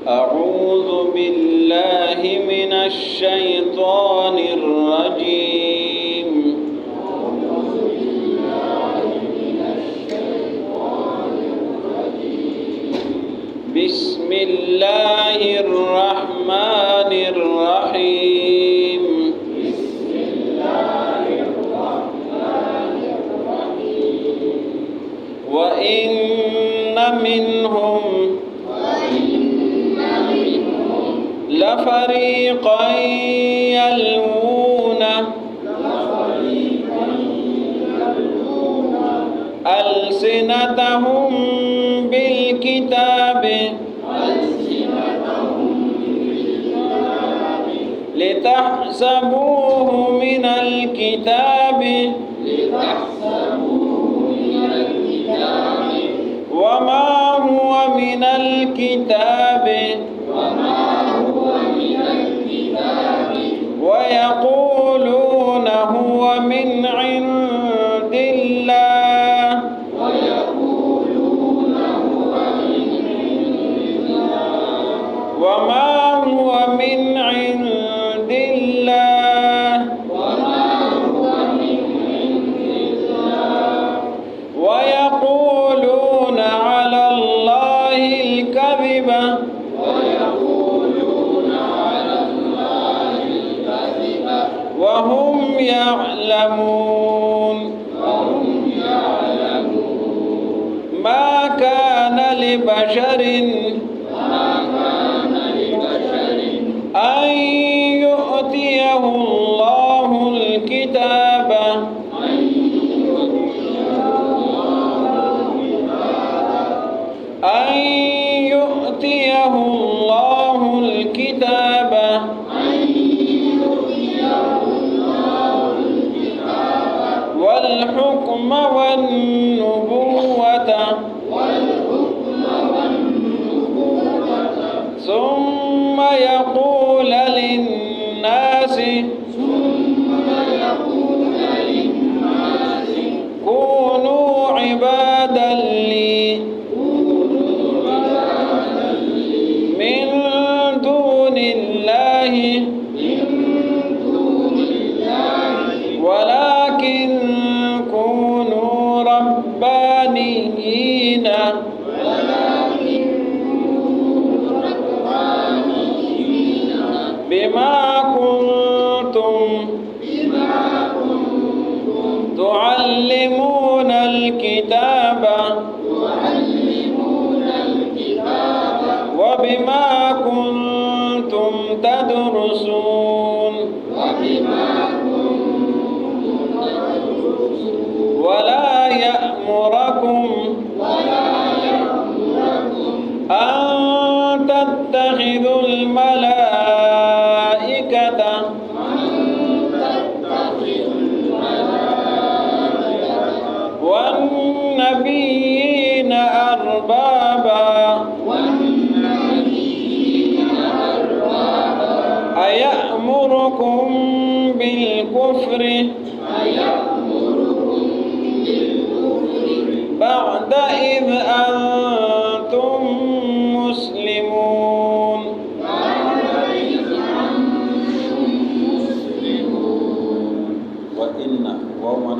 أعوذ بالله من الشيطان الرجيم. بسم الله الرحمن الرحيم. وإن منهم لفريقا يلوون ألسنتهم بالكتاب لتحسبوه من الكتاب وما هو من الكتاب ويقولون هو من عند الله وما هو من عند الله ويقولون على الله الكذب وهم يعلمون. ما كان لبشر أن يؤتيه الله الكتاب والحكم والنبوة ثم يقول للناس كونوا عبادا لي من دون الله ولكن كونوا ربانيين بما كنتم تعلمون الكتاب وبما كنتم تدرسون ولا يأمركم أن تتخذوا الملائكة والنبيين أربابا أيأمركم بالكفر بعد إذ أنتم مسلمون. وإن ومن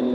إن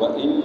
وإن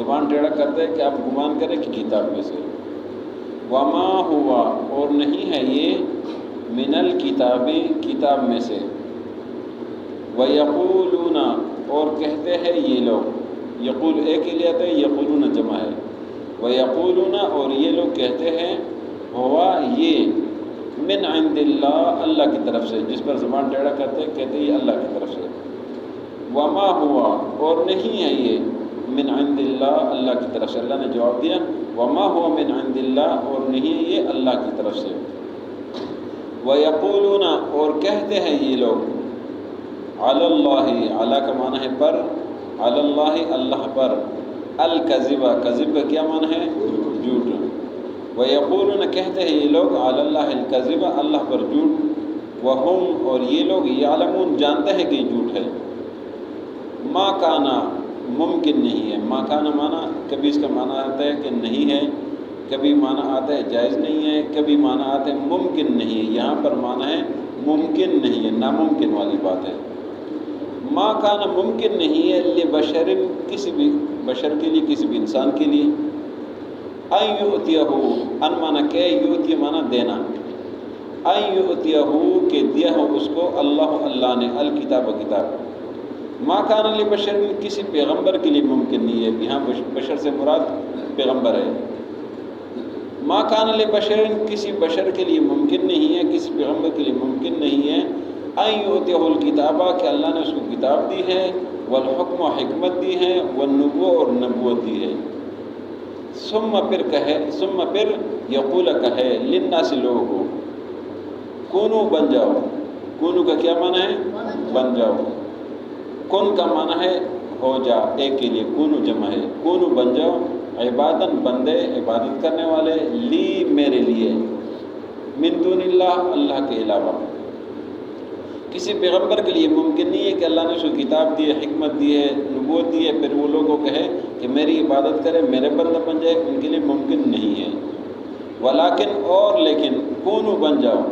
زبان ٹیڑھا کرتے ہیں کہ آپ گمان کریں کہ کتاب میں سے. وما ہوا اور نہیں ہے یہ من الکتاب کتاب میں سے. ویقولون اور کہتے ہیں یہ لوگ. یقول ایک ہی لیتے ہیں, یقولون جمع ہے. ویقولون اور یہ لوگ کہتے ہیں ہوا یہ من عند اللہ اللہ کی طرف سے. جس پر زبان ٹیڑھا کرتے ہیں کہتے ہیں یہ اللہ کی طرف سے. وما ہوا اور نہیں ہے یہ من عند اللہ اللہ کی طرف سے. اللہ نے جواب دیا وما ہوا من عند اللہ اور نہیں ہے یہ اللہ کی طرف سے. ویقولون اور کہتے ہیں یہ لوگ علی اللہ, علی کا معنی ہے پر, علی اللہ اللہ پر, الکذب کذب کا کیا معنی ہے جھوٹ. ویقولون کہتے ہیں یہ لوگ علی اللہ الکذب اللہ پر جھوٹ. وہم اور یہ لوگ یعلمون جانتے ہیں کہ یہ جھوٹ ہے. ما کانا ممکن نہیں ہے. ما کانا معنی کبھی اس کا معنی آتا ہے کہ نہیں ہے, کبھی معنی آتا ہے جائز نہیں ہے, کبھی معنی آتا ہے ممکن نہیں ہے. یہاں پر معنی ہے ممکن نہیں ہے, ناممکن والی بات ہے. ما کانا ممکن نہیں ہے لبشر کسی بھی بشر کے لیے, کسی بھی انسان کے لیے. ان یؤتیہ ان معنی کہ یؤتی معنی دینا, ان یؤتیہ کہ دیا ہو اس کو اللہ اللہ نے الکتاب کتاب. ما کان لبشر کسی پیغمبر کے لیے ممکن نہیں ہے. یہاں بشر سے مراد پیغمبر ہے. ما کان لبشر کسی بشر کے لیے ممکن نہیں ہے, کسی پیغمبر کے لیے ممکن نہیں ہے ان یؤتیہ الکتابہ کہ اللہ نے اس کو کتاب دی ہے, والحکم و حکمت دی ہے, والنبوہ اور نبوت دی ہے. ثم پھر کہے, ثم پھر یقول کہے للناس لوگوں کو کونو بن جاؤ. کونو کا کیا معنی ہے بن جاؤ. کن کا معنی ہے ہو جا, ایک کے لیے کونو جمع ہے. کونو بن جاؤ عبادن بندے عبادت کرنے والے, لی میرے لیے, من دون اللہ اللہ کے علاوہ. کسی پیغمبر کے لیے ممکن نہیں ہے کہ اللہ نے اس کو کتاب دی ہے, حکمت دی ہے, نبوت دی ہے, پھر وہ لوگوں کو کہے کہ میری عبادت کرے, میرے بندہ بن جائے. ان کے لیے ممکن نہیں ہے. ولیکن اور لیکن کونو بن جاؤ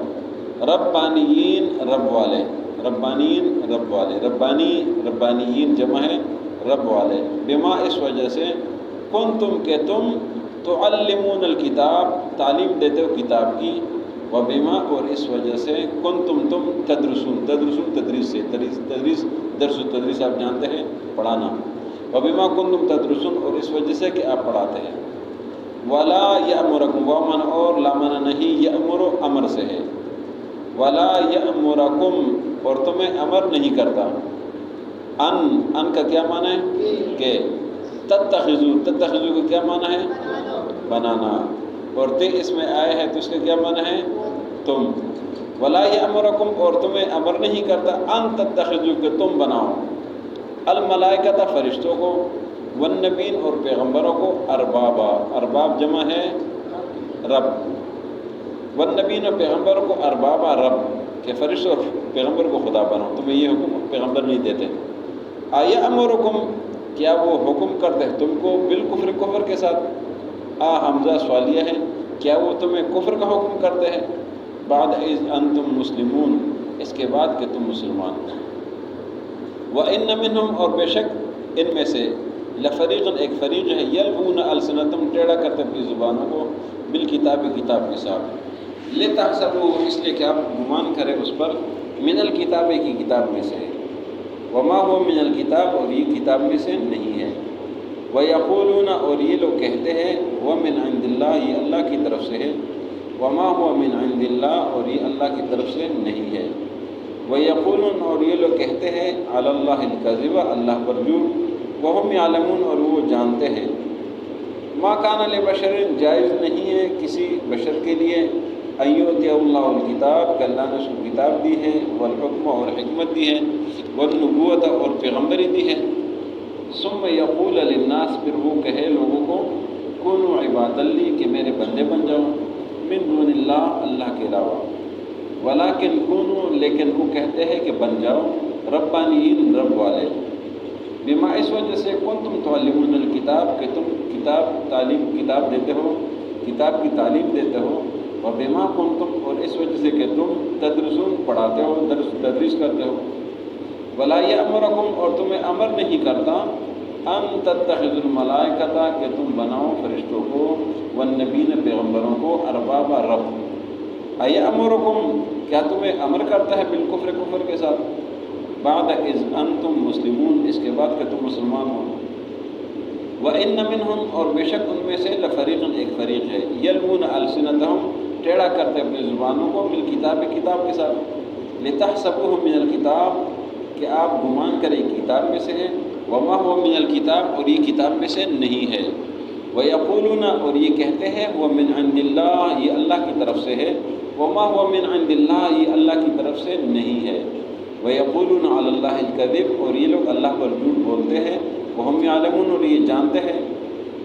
ربانیین رب والے, ربانیین رب والے, ربانی ربانیین جمع ہے رب والے. بما اس وجہ سے کن تم کہ تم تعلمون الکتاب تعلیم دیتے ہو کتاب کی. وبما اور اس وجہ سے کنتم تم تدرسون, تدرسون تدریس سے, تدریس درس و تدریس آپ جانتے ہیں پڑھانا. وبما کنتم تدرسون اور اس وجہ سے کہ آپ پڑھاتے ہیں. ولا یأمرکم ومن اور لامن نہیں, یأمر امر سے ہے. ولا یأمرکم اور تمہیں امر نہیں کرتا. ان کا کیا معنی ہے کہ تتخذو, تتخذو کا کیا معنی ہے بنانا, اور تے اس میں آئے ہے تو اس کا کیا معنی ہے تم. ولا یأمرکم اور تمہیں امر نہیں کرتا ان تتخذو کہ تم بناؤ الملائکۃ فرشتوں کو, والنبین اور پیغمبروں کو, اربابا ارباب جمع ہے رب, والنبین اور پیغمبروں کو اربابا رب کہ فرشتوں اور پیغمبر کو خدا بناؤ. تمہیں یہ حکم پیغمبر نہیں دیتے. ایامرکم کیا وہ حکم کرتے ہیں تم کو بالکفر کفر کے ساتھ. حمزہ سوالیہ ہے, کیا وہ تمہیں کفر کا حکم کرتے ہیں بعد اذ انتم مسلمون اس کے بعد کہ تم مسلمان. وَإِنَّ مِنْهُمْ اور بے شک ان میں سے لفریقاً ایک فریق ہے یلوون السنتم ٹیڑھا کرتے اپنی زبانوں کو بالکتاب کتاب کے ساتھ. لتحسبوه اس لیے کہ آپ گمان کریں اس پر من الکتاب کی کتاب میں سے. وما هو من الکتاب اور یہ کتاب میں سے نہیں ہے. وَيَقُولُونَ اور یہ لوگ کہتے ہیں وَمِنْ عِنْدِ اللَّهِ یہ اللہ کی طرف سے ہے. وَمَا هُوَ مِنْ عِنْدِ اللَّهِ اور یہ اللہ کی طرف سے نہیں ہے. وَيَقُولُونَ اور یہ لوگ کہتے ہیں عَلَى اللَّهِ الْكَذِبَ اللہ پر جھوٹ. وَهُمْ يَعْلَمُونَ اور وہ جانتے ہیں. مَا كَانَ لِبَشَرٍ جائز نہیں ہے کسی بشر کے لیے أَن يُؤْتِيَهُ اللَّهُ الْكِتَابَ کہ اللہ نے اس کو کتاب دی ہے, والحکم اور حکمت دی ہے, والنبوت اور پیغمبری دی ہے. ثم یقول للناس پھر وہ کہے لوگوں کو کونوا عبادا لی کہ میرے بندے بن جاؤ, من دون اللہ اللہ کے علاوہ. ولیکن کونوا لیکن وہ کہتے ہیں کہ بن جاؤ ربانیین رب والے. بما اس وجہ سے کنتم تعلمون الکتاب کہ تم کتاب دیتے ہو, کتاب کی تعلیم دیتے ہو. وبما کنتم اور اس وجہ سے کہ تم تدرسون پڑھاتے ہو, درس تدریس کرتے ہو. ولا یأمرکم اور تمہیں امر نہیں کرتا ان تتخذوا الملائکۃ کہ تم بناؤ فرشتوں کو، والنبیین پیغمبروں کو، اربابا رب، ایامرکم کیا تمہیں امر کرتا ہے بالکفر کفر کے ساتھ، بعد اذ انتم مسلمون اس کے بعد کہ تم مسلمان ہو، وَإِنَّ مِنْهُمْ اور بے شک ان میں سے لفریقاً ایک فریق ہے، یلوون السنتہم ٹیڑھا کرتے اپنی زبانوں کو، بالکتاب کتاب کے ساتھ، لتحسبوہ من الکتاب کہ آپ گمان کریں کتاب میں سے ہے، وما هو من الکتاب اور یہ کتاب میں سے نہیں ہے، ویقولون اور یہ کہتے ہیں وہ من عند اللہ یہ اللہ کی طرف سے ہے، وما هو من عند اللہ یہ اللہ کی طرف سے نہیں ہے، ویقولون علی اللہ الکذب اور یہ لوگ اللہ پر جھوٹ بولتے ہیں، وہم یعلمون اور یہ جانتے ہیں،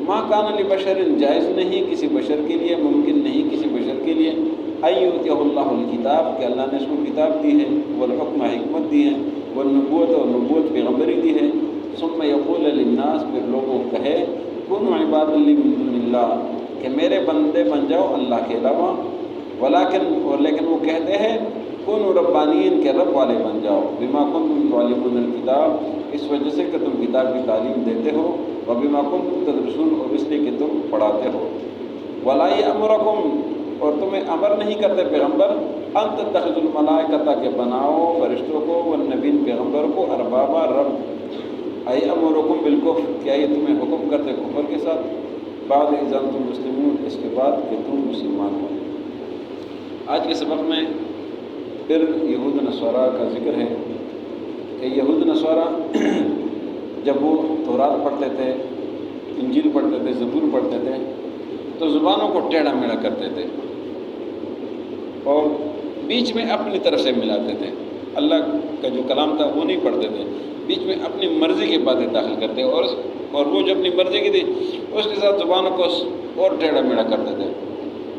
ما کان لبشر جائز نہیں کسی بشر کے لیے، ممکن نہیں کسی بشر کے لیے، ان یؤتیہ اللہ الکتاب کہ اللہ نے اس کو کتاب دی ہے، والحکم حکمت دی ہے، والنبوت اور نبوت پیغمبری دی ہے، ثم یقول للناس پھر لوگوں کو کہے کنوا عبادا لی من دون اللہ کہ میرے بندے بن جاؤ اللہ کے علاوہ، لیکن وہ کہتے ہیں کنوا ربانین کہ رب والے بن جاؤ، بما کنتم تعلمون الکتاب اس وجہ سے کہ تم کتاب کی تعلیم دیتے ہو، وبما کنتم تدرسون اور اس لیے کہ تم پڑھاتے ہو، ولا یامرکم اور تمہیں امر نہیں کرتے پیغمبر ان تتخذوا الملائکۃ کہ بناؤ فرشتوں کو، والنبیین پیغمبر کو، اربابا رب، ایامرکم بالکفر کیا یہ تمہیں حکم کرتے کفر کے ساتھ، بعد اذ انتم مسلمون اس کے بعد کہ تم مسلمان ہو۔ آج کے سبق میں پھر یہود نصارہ کا ذکر ہے کہ یہود نصارہ جب وہ تورات پڑھتے تھے، انجیل پڑھتے تھے، زبور پڑھتے تھے تو زبانوں کو ٹیڑھا میڑھا کرتے تھے اور بیچ میں اپنی طرف سے ملاتے تھے، اللہ کا جو کلام تھا وہ نہیں پڑھتے تھے، بیچ میں اپنی مرضی کی باتیں داخل کرتے اور وہ جو اپنی مرضی کی تھی اس کے ساتھ زبانوں کو اور ٹیڑھا میڑھا کرتے تھے،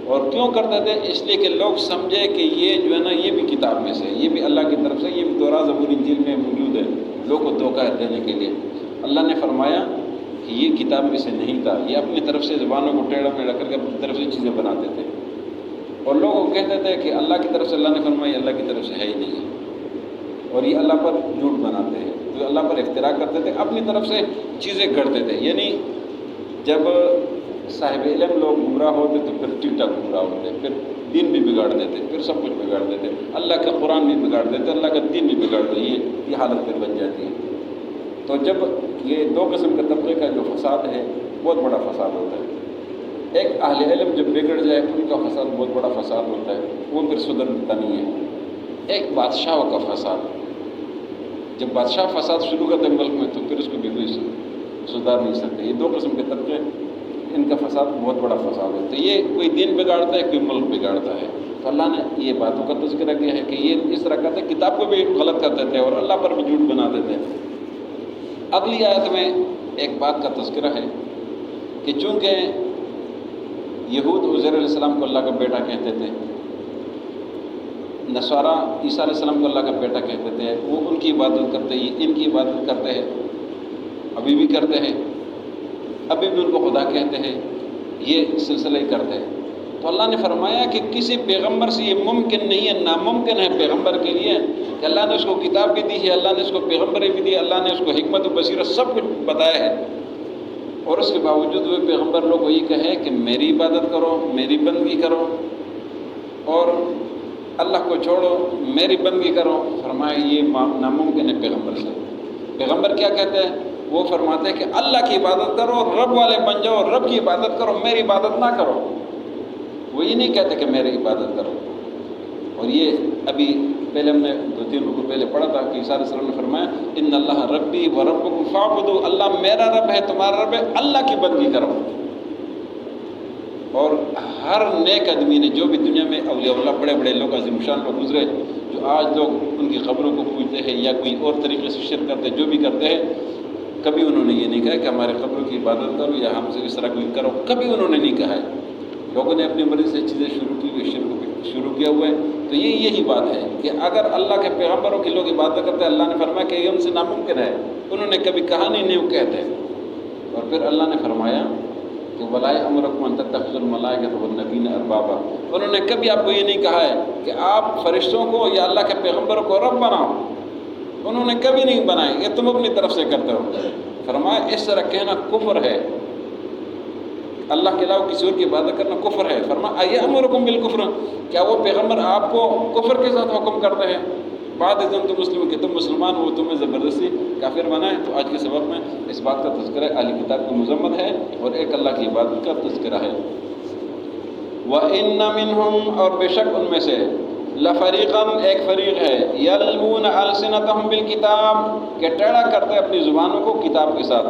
اور کیوں کرتے تھے؟ اس لیے کہ لوگ سمجھے کہ یہ جو ہے نا یہ بھی کتاب میں سے، یہ بھی اللہ کی طرف سے، یہ بھی تورات زبور انجیل میں موجود ہے، لوگوں کو دھوکہ دینے کے لیے۔ اللہ نے فرمایا کہ یہ کتاب میں سے نہیں تھا، یہ اپنی طرف سے زبانوں کو ٹیڑھا میڑھا کر کے اپنی طرف سے چیزیں بناتے تھے، اور لوگوں کو کہتے تھے کہ اللہ کی طرف سے، اللہ نے فرمایا اللہ کی طرف سے ہے ہی نہیں ہے، اور یہ اللہ پر جھوٹ بناتے ہیں، تو اللہ پر افتراء کرتے تھے، اپنی طرف سے چیزیں گھڑتے تھے۔ یعنی جب صاحب علم لوگ گمراہ ہوتے تو پھر ٹک ٹاک گمراہ ہوتے، پھر دین بھی بگاڑ دیتے، پھر سب کچھ بگاڑ دیتے، اللہ کا قرآن بھی بگاڑ دیتے، اللہ کا دین بھی بگاڑ دیتے، یہ حالت پھر بن جاتی ہے۔ تو جب یہ دو قسم کے طبقے کا جو فساد ہے بہت بڑا فساد ہوتا ہے، ایک اہل علم جب بگڑ جائے ان کا فساد بہت بڑا فساد ہوتا ہے، وہ پھر سدھرتا نہیں ہے۔ ایک بادشاہوں کا فساد، جب بادشاہ فساد شروع کرتے ہیں ملک میں تو پھر اس کو بھی کوئی سدھار نہیں سکتے۔ یہ دو قسم کے طبقے، ان کا فساد بہت بڑا فساد ہوتا ہے، یہ کوئی دین بگاڑتا ہے، کوئی ملک بگاڑتا ہے۔ تو اللہ نے یہ باتوں کا تذکرہ کیا ہے کہ یہ اس طرح کرتے، کتاب کو بھی غلط کرتے تھے اور اللہ پر بھی جھوٹ بناتے تھے۔ اگلی آیت میں ایک بات کا تذکرہ ہے کہ چونکہ یہود عزیر علیہ السلام کو اللہ کا بیٹا کہتے تھے، نصارہ عیسیٰ علیہ السلام کو اللہ کا بیٹا کہتے تھے، وہ ان کی عبادت کرتے ہیں، ان کی عبادت کرتے ہیں، ابھی بھی کرتے ہیں، ابھی بھی ان کو خدا کہتے ہیں، یہ سلسلہ ہی کرتے ہیں۔ تو اللہ نے فرمایا کہ کسی پیغمبر سے یہ ممکن نہیں ہے، ناممکن ہے پیغمبر کے لیے کہ اللہ نے اس کو کتاب بھی دی ہے، اللہ نے اس کو پیغمبری بھی دی، اللہ نے اس کو حکمت و بصیرت سب کچھ بتایا ہے، اور اس کے باوجود وہ پیغمبر لوگ کو یہ کہے کہ میری عبادت کرو، میری بندگی کرو، اور اللہ کو چھوڑو، میری بندگی کرو۔ فرمایا یہ ناممکن ہے پیغمبر سے۔ پیغمبر کیا کہتے ہیں؟ وہ فرماتے ہیں کہ اللہ کی عبادت کرو، رب والے بن جاؤ، رب کی عبادت کرو، میری عبادت نہ کرو۔ وہ یہ نہیں کہتے کہ میری عبادت کرو۔ اور یہ ابھی پہلے ہم نے 2-3 رکوع پہلے پڑھا تھا کہ عیسیٰ علیہ السلام نے فرمایا ان اللہ ربی و ربکم فاعبدوا، اللہ میرا رب ہے، تمہارا رب ہے، اللہ کی بندگی کرو۔ اور ہر نیک آدمی نے، جو بھی دنیا میں اولیاء اللہ بڑے بڑے لوگ عظیم شان لوگ گزرے، جو آج لوگ ان کی قبروں کو پوجتے ہیں یا کوئی اور طریقے سے شرک کرتے ہیں، جو بھی کرتے ہیں، کبھی انہوں نے یہ نہیں کہا کہ ہمارے قبروں کی عبادت کرو یا ہم سے اس طرح کوئی کرو، کبھی انہوں نے نہیں کہا ہے۔ لوگوں نے اپنی مرضی سے چیزیں شروع کی ہوئی، شروع کیا ہوا ہے۔ تو یہی بات ہے کہ اگر اللہ کے پیغمبروں کے لوگ عبادت کرتے ہیں، اللہ نے فرمایا کہ یہ ان سے ناممکن ہے، انہوں نے کبھی کہا نہیں وہ کہتے۔ اور پھر اللہ نے فرمایا کہ وَلَا يَأْمُرُكُمْ أَن تَتَّخِذُوا الْمَلَائِكَةَ وَالنَّبِيِّينَ أَرْبَابًا، انہوں نے کبھی آپ کو یہ نہیں کہا ہے کہ آپ فرشتوں کو یا اللہ کے پیغمبروں کو رب بناؤ، انہوں نے کبھی نہیں بنائے، یہ تم اپنی طرف سے کرتے ہو۔ فرمایا اس طرح کہنا کفر ہے، اللہ کے علاوہ کسی اور کی عبادت کرنا کفر ہے۔ فرمایا ایامرکم بالکفر، کیا وہ پیغمبر آپ کو کفر کے ساتھ حکم کرتے ہیں؟ بعد ازن تم مسلم کہ تم مسلمان ہو، تمہیں زبردستی کافر بنائے۔ تو آج کے سبق میں اس بات کا تذکرہ اہل کتاب کی مذمت ہے اور ایک اللہ کی عبادت کا تذکرہ ہے۔ وَإِنَّ مِنْهُمْ، اور بے شک ان میں سے، لَفَرِيقًا، ایک فریق ہے، يَلْوُونَ أَلْسِنَتَهُمْ بِالْكِتَابِ، کہ ٹیڑھا کرتے اپنی زبانوں کو کتاب کے ساتھ،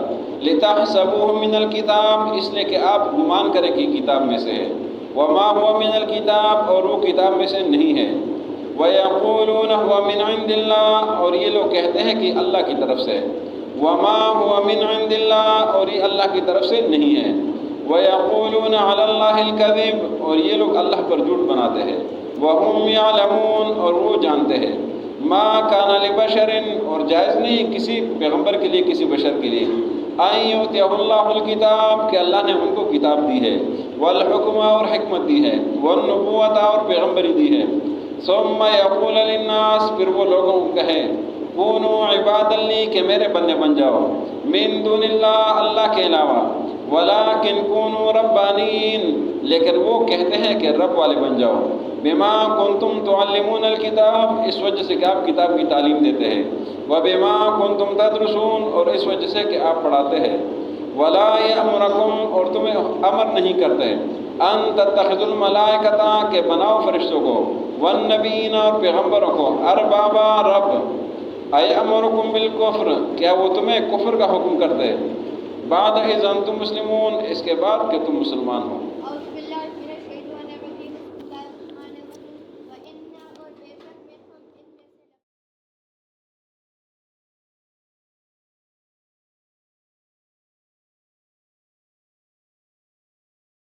لِتَحْسَبُوهُ مِنَ الْكِتَابِ، اس لیے کہ آپ گمان کریں کہ کتاب میں سے ہے، وَمَا هُوَ مِنَ الْكِتَابِ، اور وہ کتاب میں سے نہیں ہے، وَيَقُولُونَ هُوَ مِنْ عِنْدِ اللَّهِ، اور یہ لوگ کہتے ہیں کہ اللہ کی طرف سے، وَمَا هُوَ مِنْ عِنْدِ اللَّهِ، اور یہ اللہ کی طرف سے نہیں ہے، وَيَقُولُونَ عَلَى اللَّهِ الْكَذِبَ، اور یہ لوگ اللہ پر جھوٹ بناتے ہیں، وَهُمْ يَعْلَمُونَ، اور وہ جانتے ہیں، مَا كَانَ لِبَشَرٍ، اور جائز نہیں کسی پیغمبر کے لیے، کسی بشر کے لیے، أَن يُؤْتِيَهُ اللَّهُ الْكِتَابَ، کہ اللہ نے ان کو کتاب دی ہے، وَالْحُكْمَ، اور حکمت دی ہے، وَالنُّبُوَّةَ، اور پیغمبری دی ہے، ثُمَّ يَقُولَ لِلنَّاسِ، پھر وہ لوگوں کو کہے، كُونُوا عِبَادًا لِّي، کہ میرے بندے بن جاؤ، مِن دُونِ اللَّهِ، اللہ کے علاوہ، وَلَٰكِن كُونُوا رَبَّانِيِّينَ، لیکن وہ کہتے ہیں کہ رب والے بن جاؤ، بِمَا كُنتُمْ تُعَلِّمُونَ الْكِتَابَ، اس وجہ سے کہ آپ کتاب کی تعلیم دیتے ہیں، وَبِمَا كُنتُمْ تَدْرُسُونَ، اور اس وجہ سے کہ آپ پڑھاتے ہیں، وَلَا يَأْمُرُكُمْ، اور تمہیں امر نہیں کرتے، أَن تَتَّخِذُوا الْمَلَائِكَةَ، کہ بناؤ فرشتوں کو، وَالنَّبِيِّينَ، اور پیغمبروں کو، أَرْبَابًا، رب، أَيَأْمُرُكُمْ بِالْكُفْرِ، کیا وہ تمہیں کفر کا حکم کرتے، بعد اذ انتم مسلمون، اس کے بعد کہ تم مسلمان ہو۔